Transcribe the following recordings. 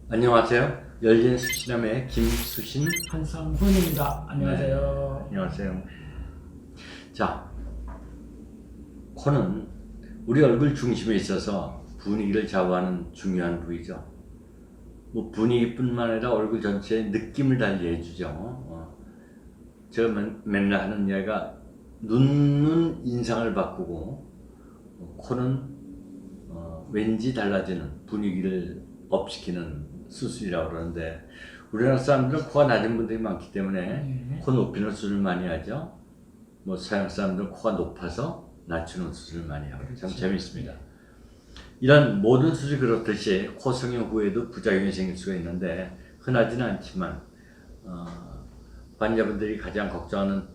안녕하세요. 열린 수신함의 김수신 한상훈입니다. 안녕하세요. 안녕하세요. 자, 코는 우리 얼굴 중심에 있어서 분위기를 좌우하는 중요한 부위죠. 뭐 분위기뿐만 아니라 얼굴 전체의 느낌을 달리 해주죠. 제가 맨날 하는 이야기가 눈은 인상을 바꾸고 코는 왠지 달라지는 분위기를 업시키는 수술이라고 그러는데, 우리나라 사람들은 코가 낮은 분들이 많기 때문에 코 높이는 수술을 많이 하죠. 뭐 서양 사람들은 코가 높아서 낮추는 수술을 많이 하고 참 재밌습니다. 이런 모든 수술이 그렇듯이 코 성형 후에도 부작용이 생길 수가 있는데 흔하지는 않지만 환자분들이 가장 걱정하는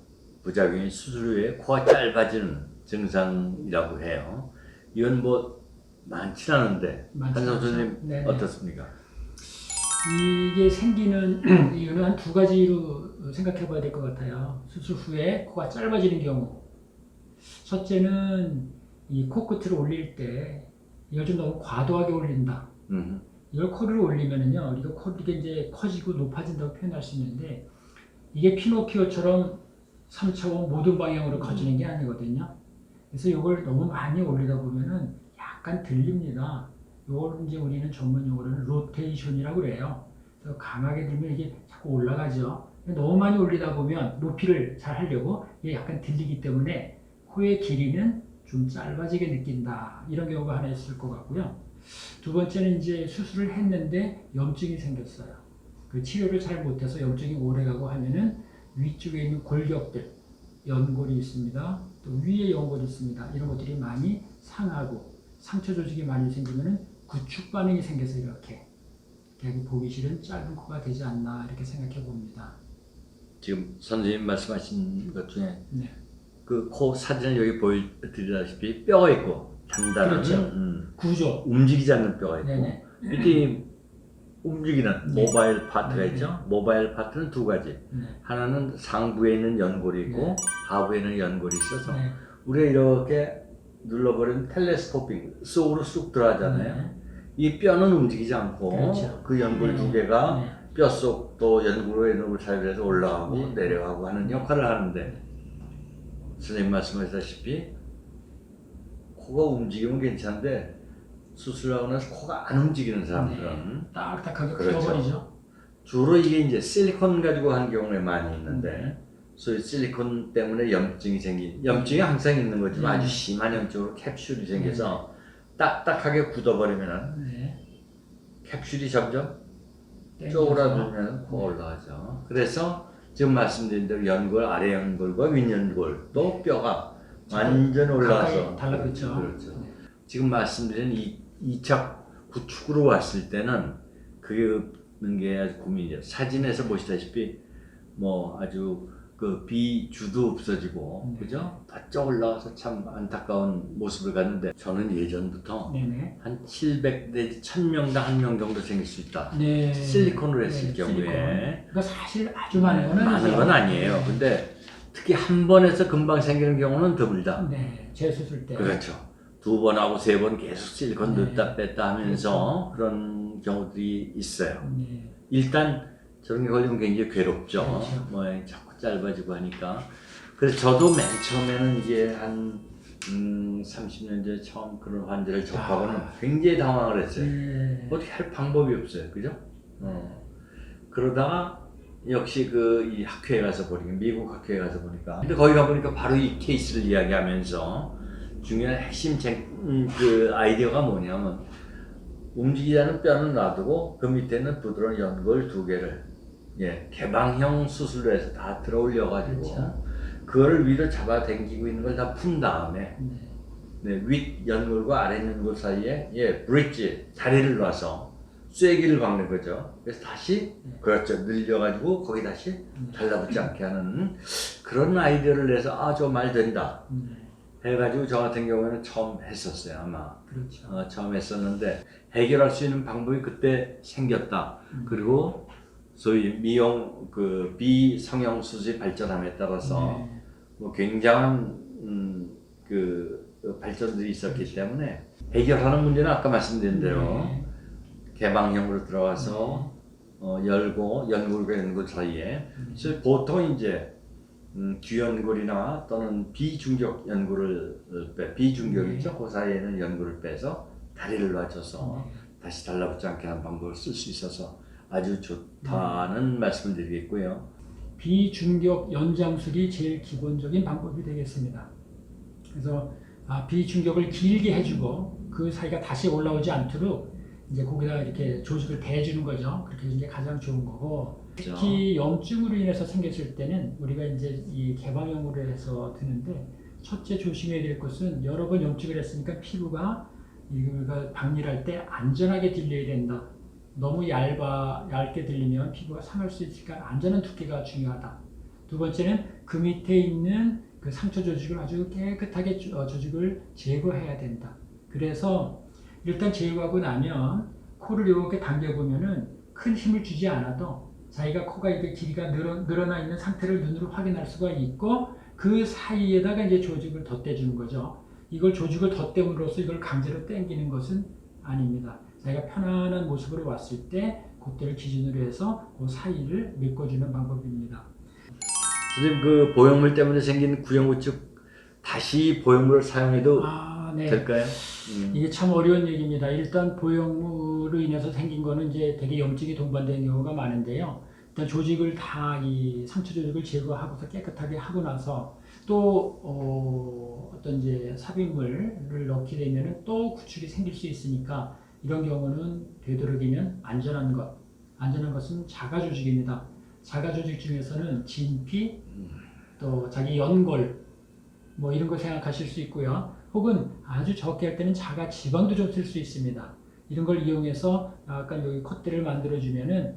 부작용이 수술 후에 코가 짧아지는 증상이라고 해요. 이건 뭐 많진 않은데 한상 선생님 어떻습니까? 이게 생기는 이유는 한 두 가지로 생각해 봐야 될 것 같아요. 수술 후에 코가 짧아지는 경우. 첫째는 이 코끝을 올릴 때 이걸 좀 너무 과도하게 올린다. 이걸 코를 올리면은요, 이거 코가 이제 커지고 높아진다고 표현할 수 있는데, 이게 피노키오처럼 3차원 모든 방향으로 커지는 게 아니거든요. 그래서 이걸 너무 많이 올리다 보면은 약간 들립니다. 이걸 이제 우리는 전문 용어로는 로테이션이라고 그래요. 그래서 강하게 들면 이게 자꾸 올라가죠. 너무 많이 올리다 보면 높이를 잘 하려고 이게 약간 들리기 때문에 코의 길이는 좀 짧아지게 느낀다. 이런 경우가 하나 있을 것 같고요. 두 번째는 이제 수술을 했는데 염증이 생겼어요. 그 치료를 잘 못해서 염증이 오래가고 하면은 위쪽에 있는 골격들, 연골이 있습니다. 또 위에 연골이 있습니다. 이런 것들이 많이 상하고 상처 조직이 많이 생기면은 구축 반응이 생겨서 이렇게 보기 싫은 짧은 코가 되지 않나 이렇게 생각해 봅니다. 지금 선생님 말씀하신 것 중에 그 코 사진을 여기 보여드리다시피 뼈가 있고 단단한 그렇죠. 구조 움직이지 않는 뼈가 있고 밑에 움직이는 모바일 파트가 있죠. 모바일 파트는 두 가지. 하나는 상부에 있는 연골이 있고 하부에 있는 연골이 있어서 우리가 이렇게 눌러버리면 텔레스코핑 속으로 쑥 들어가잖아요. 이 뼈는 움직이지 않고 그 연골 두 개가 뼛속 또 연골과 연골 사이에서 올라가고 내려가고 하는 역할을 하는데, 선생님 말씀하셨다시피 코가 움직이면 괜찮은데 수술하고 나서 코가 안 움직이는 사람들은 딱딱하게 굳어버리죠. 주로 이게 이제 실리콘 가지고 한 경우에 많이 있는데, 소위 실리콘 때문에 염증이 항상 있는 거지만 아주 심한 염증으로 캡슐이 생겨서 딱딱하게 굳어버리면은 캡슐이 점점 쪼그라들면 코가 올라가죠. 그래서 지금 말씀드린 대로 연골, 아래 연골과 윗연골 또 뼈가 완전 올라가서 달라붙죠. 그렇죠. 지금 말씀드린 2차 구축으로 왔을 때는 그게 없는 게 아주 고민이죠. 사진에서 보시다시피 뭐 아주 그 비주도 없어지고 그죠? 바짝 올라와서 참 안타까운 모습을 갖는데, 저는 예전부터 한 700 내지 1000명당 1명 정도 생길 수 있다. 실리콘으로 했을 경우에. 그러니까 사실 아주 많은 건 많은 건 아니에요. 근데 특히 한 번 해서 금방 생기는 경우는 드물다. 재수술 때. 그렇죠. 2번 하고 3번 계속 실리콘 넣었다 뺐다 하면서 그런 경우들이 있어요. 일단 저런 게 걸리면 굉장히 괴롭죠. 뭐 자꾸 짧아지고 하니까. 그래서 저도 맨 처음에는 이게 한 30년 전에 처음 그런 환자를 접하고는 굉장히 당황을 했어요. 어떻게 할 방법이 없어요. 그죠? 그러다가 역시 이 학회에 가서 보니까, 미국 학회에 가서 보니까, 근데 거기 가보니까 바로 이 케이스를 이야기하면서 중요한 핵심 그 아이디어가 뭐냐면, 움직이지 않는 뼈는 놔두고 그 밑에는 부드러운 연골 2개를 개방형 수술로 해서 다 들어 올려가지고 그거를 위로 잡아당기고 있는 걸 다 푼 다음에 윗 연골과 아래 연골 사이에 브릿지 다리를 놔서 쐐기를 박는 거죠. 그래서 다시 그렇죠, 늘려가지고 거기 다시 달라붙지 않게 하는 그런 아이디어를 내서 저거 말 된다 해가지고 저 같은 경우에는 처음 했었어요. 아마 처음 했었는데 해결할 수 있는 방법이 그때 생겼다. 그리고 소위 미용 비성형 수술이 발전함에 따라서 뭐 굉장한 그 발전들이 있었기 때문에 해결하는 문제는 아까 말씀드린 대로 개방형으로 들어가서 열고 연골과 연골 사이에 그래서 보통 이제 귀연골이나 또는 비중격 연골을 비중격이죠. 그 사이에는 연골을 빼서 다리를 놔줘서 다시 달라붙지 않게 하는 방법을 쓸 수 있어서 아주 좋다는 말씀을 드리겠고요. 비중격 연장술이 제일 기본적인 방법이 되겠습니다. 그래서 비중격을 길게 해주고 그 사이가 다시 올라오지 않도록 이제 거기다 이렇게 조직을 대주는 거죠. 그렇게 이제 가장 좋은 거고, 특히 염증으로 인해서 생겼을 때는 우리가 이제 이 개방형으로 해서 드는데, 첫째 조심해야 될 것은 여러 번 염증을 했으니까 피부가 이가 박일할 때 안전하게 들려야 된다. 너무 얇게 들리면 피부가 상할 수 있으니까 안전한 두께가 중요하다. 두 번째는 그 밑에 있는 그 상처 조직을 아주 깨끗하게 조직을 제거해야 된다. 그래서 일단 제거하고 나면 코를 이렇게 당겨보면은 큰 힘을 주지 않아도 자기가 코가 이게 길이가 늘어나 있는 상태를 눈으로 확인할 수가 있고, 그 사이에다가 이제 조직을 덧대주는 거죠. 이걸 조직을 덧대므로써 이걸 강제로 당기는 것은 아닙니다. 자기가 편안한 모습으로 왔을 때 그때를 기준으로 해서 그 사이를 메꿔주는 방법입니다. 선생님, 그 보형물 때문에 생긴 구형우측 다시 보형물을 사용해도 네. 될까요? 이게 참 어려운 얘기입니다. 일단 보형물로 인해서 생긴 거는 이제 되게 염증이 동반되는 경우가 많은데요. 일단 조직을 다 이 상처 조직을 제거하고서 깨끗하게 하고 나서 또 어떤 이제 삽입물을 넣게 되면은 또 구축이 생길 수 있으니까, 이런 경우는 되도록이면 안전한 것은 자가 조직입니다. 자가 조직 중에서는 진피, 또 자기 연골 뭐 이런 거 생각하실 수 있고요. 혹은 아주 적게 할 때는 자가 지방도 좀 쓸 수 있습니다. 이런 걸 이용해서 약간 여기 콧대를 만들어 주면은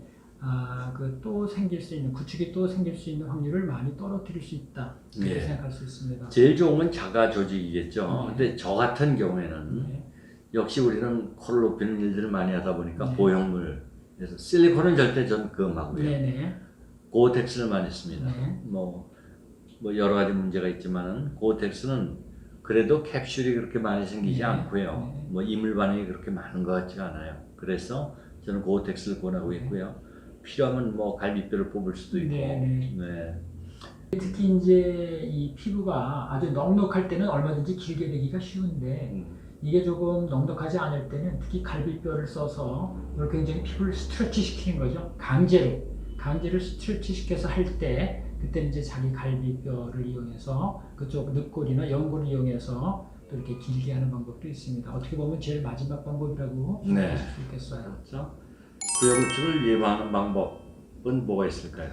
그 또 생길 수 있는 구축이 또 생길 수 있는 확률을 많이 떨어뜨릴 수 있다. 이렇게 생각할 수 있습니다. 제일 좋은 건 자가 조직이겠죠. 근데 저 같은 경우에는 역시 우리는 코를 높이는 일들을 많이 하다 보니까 보형물, 그래서 실리콘은 절대 전 금하고요. 고텍스를 많이 씁니다. 뭐 여러 가지 문제가 있지만은 고텍스는 그래도 캡슐이 그렇게 많이 생기지 않고요. 뭐 이물 반응이 그렇게 많은 것 같지가 않아요. 그래서 저는 고텍스를 권하고 있고요. 필요하면 뭐 갈비뼈를 뽑을 수도 있고. 특히 이제 이 피부가 아주 넉넉할 때는 얼마든지 길게 되기가 쉬운데, 이게 조금 넉넉하지 않을 때는 특히 갈비뼈를 써서 이렇게 굉장히 피부를 스트레치 시키는 거죠. 강제로 스트레치 시켜서 할 때, 그때 이제 자기 갈비뼈를 이용해서 그쪽 늑골이나 연골을 이용해서 또 이렇게 길게 하는 방법도 있습니다. 어떻게 보면 제일 마지막 방법이라고 생각하실 수 있겠어요. 그렇죠. 구형우측을 예방하는 방법은 뭐가 있을까요?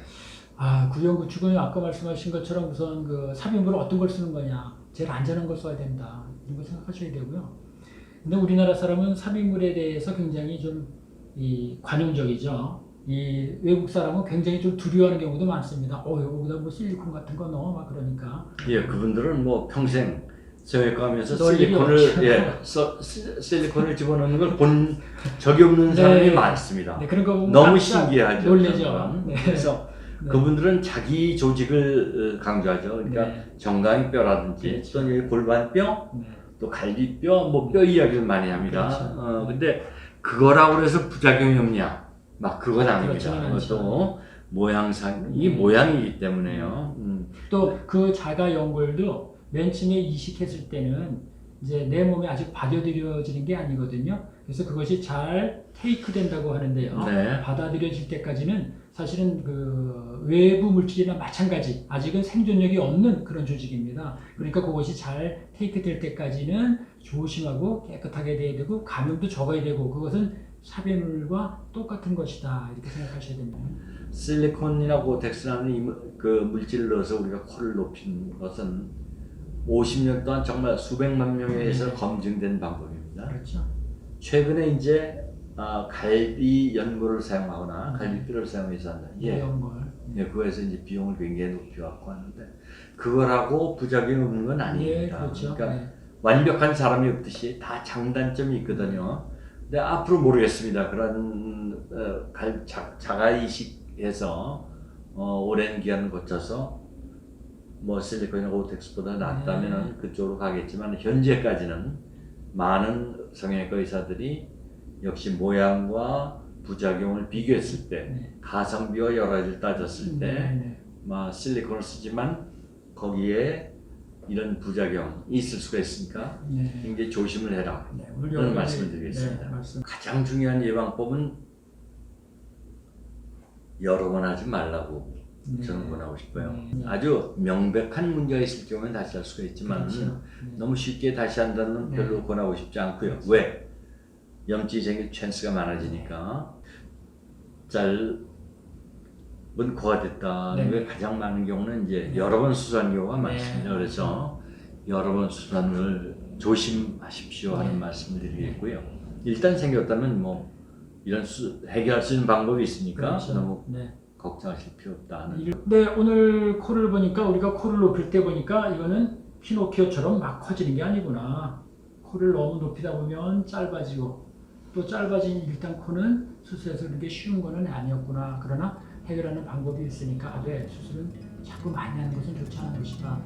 구형구축은 아까 말씀하신 것처럼 우선 그 삽입물을 어떤 걸 쓰는 거냐, 제일 안전한 걸 써야 된다, 이런 거 생각하셔야 되고요. 근데 우리나라 사람은 삽입물에 대해서 굉장히 좀 관용적이죠. 이 외국 사람은 굉장히 좀 두려워하는 경우도 많습니다. 여기다 뭐 실리콘 같은 거 넣어 막 그러니까. 그분들은 뭐 평생 성형외과 하면서 실리콘을 집어넣는 걸 본 적이 없는 사람이 많습니다. 그런 거 보면 너무 신기하죠. 놀라죠. 그래서 그분들은 자기 조직을 강조하죠. 그러니까 정강이뼈라든지 또는 골반뼈, 또 갈비뼈, 뭐 뼈 이야기를 많이 합니다. 근데 그거라고 해서 부작용이 없냐? 막 그건 아닙니다. 그것도 모양이 모양이기 때문에요. 또 그 자가 연골도 맨 처음에 이식했을 때는 이제 내 몸에 아직 받아들여지는 게 아니거든요. 그래서 그것이 잘 테이크 된다고 하는데요. 받아들여질 때까지는 사실은 그 외부 물질이나 마찬가지 아직은 생존력이 없는 그런 조직입니다. 그러니까 그것이 잘 테이크 될 때까지는 조심하고 깨끗하게 돼야 되고 감염도 적어야 되고, 그것은 삽입물과 똑같은 것이다, 이렇게 생각하셔야 됩니다. 실리콘이나 고텍스라는 그 물질을 넣어서 우리가 코를 높이는 것은 50년 동안 정말 수백만 명에 의해서 검증된 방법입니다. 그렇죠. 최근에 이제 갈비 연골을 사용하거나 갈비뼈를 사용해서 한다. 그거에서 이제 비용을 굉장히 높여갖고 하는데, 그거라고 부작용이 없는 건 아닙니다. 그렇죠. 그러니까 완벽한 사람이 없듯이 다 장단점이 있거든요. 근데 앞으로 모르겠습니다. 그런 자가이식해서 오랜 기간을 거쳐서 뭐 실리콘이나 고텍스보다 낫다면 그쪽으로 가겠지만, 현재까지는 많은 성형외과 의사들이 역시 모양과 부작용을 비교했을 때 네. 가성비와 여러 가지를 따졌을 때 네. 실리콘을 쓰지만 거기에 이런 부작용이 있을 수가 있으니까 네. 굉장히 조심을 해라. 네. 오늘 그런 여러 말씀을 가지, 드리겠습니다. 네, 말씀. 가장 중요한 예방법은 여러 번 하지 말라고 네. 저는 권하고 싶어요. 네. 아주 명백한 문제가 있을 경우는 다시 할 수가 있지만 그렇죠. 네. 너무 쉽게 다시 한다는 네. 별로 권하고 싶지 않고요. 그렇죠. 왜? 염증이 생길 찬스가 많아지니까 짧은 코가 됐다는 네. 게 가장 많은 경우는 이제 여러 번 수술한 경우가 네. 많습니다. 그래서 여러 번 수술을 조심하십시오 하는 네. 말씀을 드리겠고요. 일단 생겼다면 이런 해결할 수 있는 방법이 있으니까 그렇죠. 너무 네. 걱정하실 필요 없다. 네, 오늘 코를 보니까 우리가 코를 높일 때 보니까 이거는 피노키오처럼 막 커지는 게 아니구나. 코를 너무 높이다 보면 짧아지고 또 짧아진 일단 코는 수술해서 그렇게 쉬운 거는 아니었구나. 그러나 해결하는 방법이 있으니까 수술은 자꾸 많이 하는 것은 좋지 않은 것이다.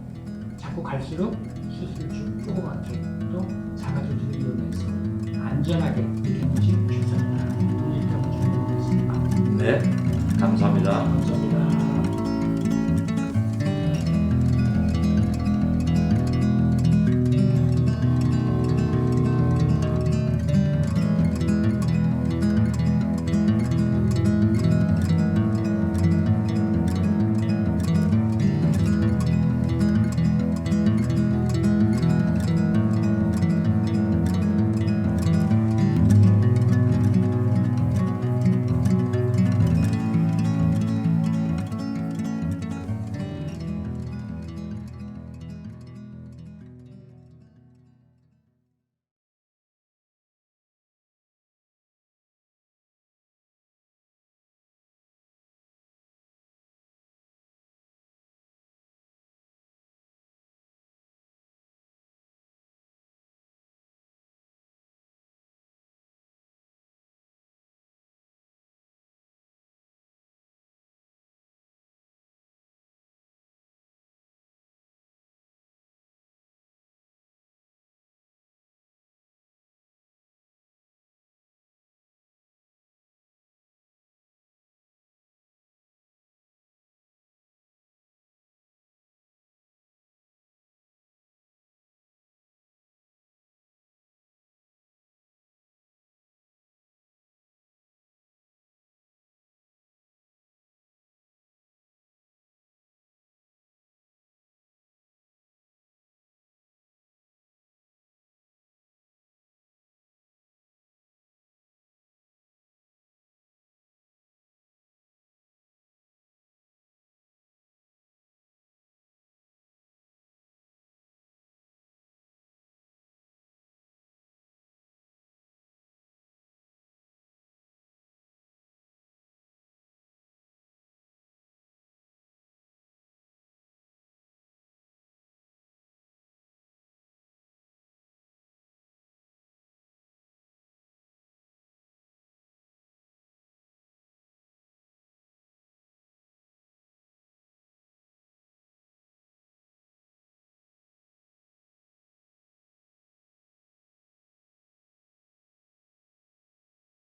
자꾸 갈수록 수술을 좀 조그맣게 또 자가조직을 이용해서 안전하게 이렇게 하는 것이 최선이다. 이렇게 한번 좀 해보겠습니다. 네, 감사합니다. 감사합니다.